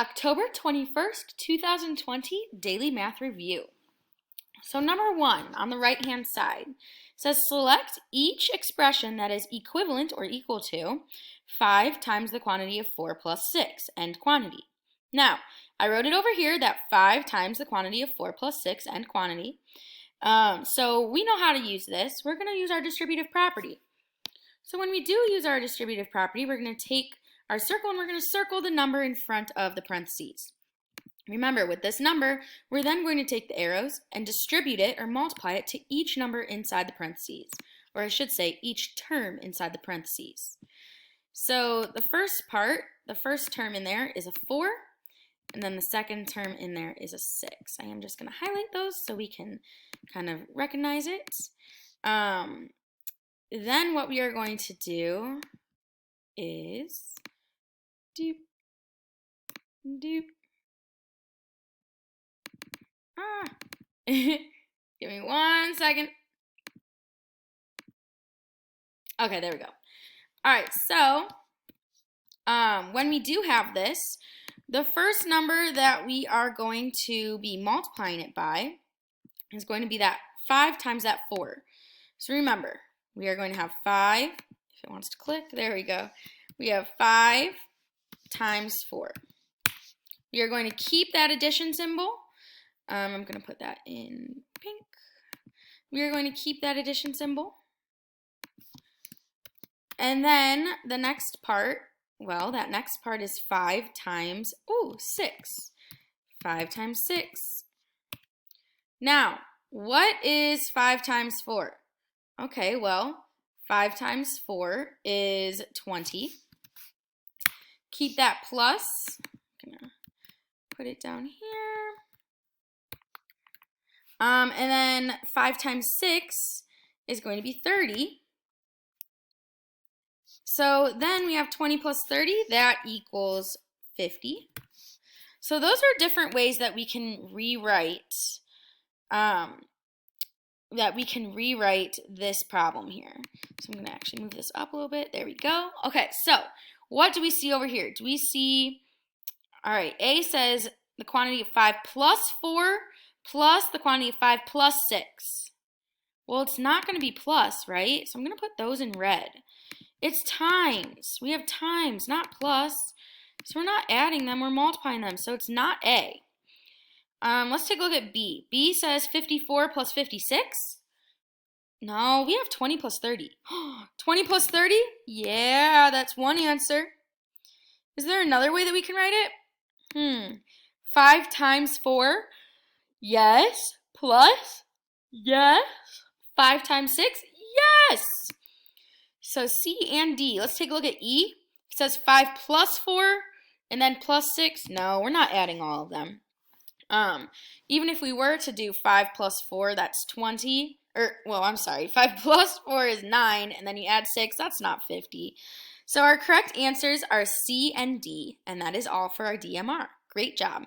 October 21st, 2020 Daily Math Review. So number 1 on the right-hand side says select each expression that is equivalent or equal to 5 times the quantity of 4 plus 6, end quantity. Now, I wrote it over here that 5 times the quantity of 4 plus 6, end quantity. So we know how to use this. We're going to use our distributive property. So when we do use our distributive property, we're going to take our circle and we're going to circle the number in front of the parentheses. Remember, with this number, we're then going to take the arrows and distribute it or multiply it to each number inside the parentheses, or I should say each term inside the parentheses. So the first term in there is a 4, and then the second term in there is a 6. I am just going to highlight those so we can kind of recognize it. Then what we are going to do is doop, doop. Give me 1 second. Okay, there we go. All right, so when we do have this, the first number that we are going to be multiplying it by is going to be that 5 times that 4. So remember, we are going to have 5, if it wants to click, there we go. We have 5 times 4. We are going to keep that addition symbol. I'm going to put that in pink. We are going to keep that addition symbol. And then the next part, well, that next part is 5 times, 6. 5 times 6. Now, what is 5 times 4? Okay, well, 5 times 4 is 20. Keep that plus. I'm going to put it down here. And then 5 times 6 is going to be 30. So then we have 20 plus 30, that equals 50. So those are different ways that we can rewrite this problem here. So I'm going to actually move this up a little bit. There we go. Okay, so what do we see over here? Do we see, all right, A says the quantity of 5 plus 4 plus the quantity of 5 plus 6. Well, it's not going to be plus, right? So I'm going to put those in red. It's times. We have times, not plus. So we're not adding them, we're multiplying them. So it's not A. Let's take a look at B. B says 54 plus 56. No, we have 20 plus 30. 20 plus 30? Yeah, that's one answer. Is there another way that we can write it? 5 times 4. Yes. Plus? Yes. 5 times 6? Yes. So C and D. Let's take a look at E. It says 5 plus 4 and then plus 6. No, we're not adding all of them. Even if we were to do 5 plus 4, that's 20. 5 plus 4 is 9, and then you add 6, that's not 50. So our correct answers are C and D, and that is all for our DMR. Great job.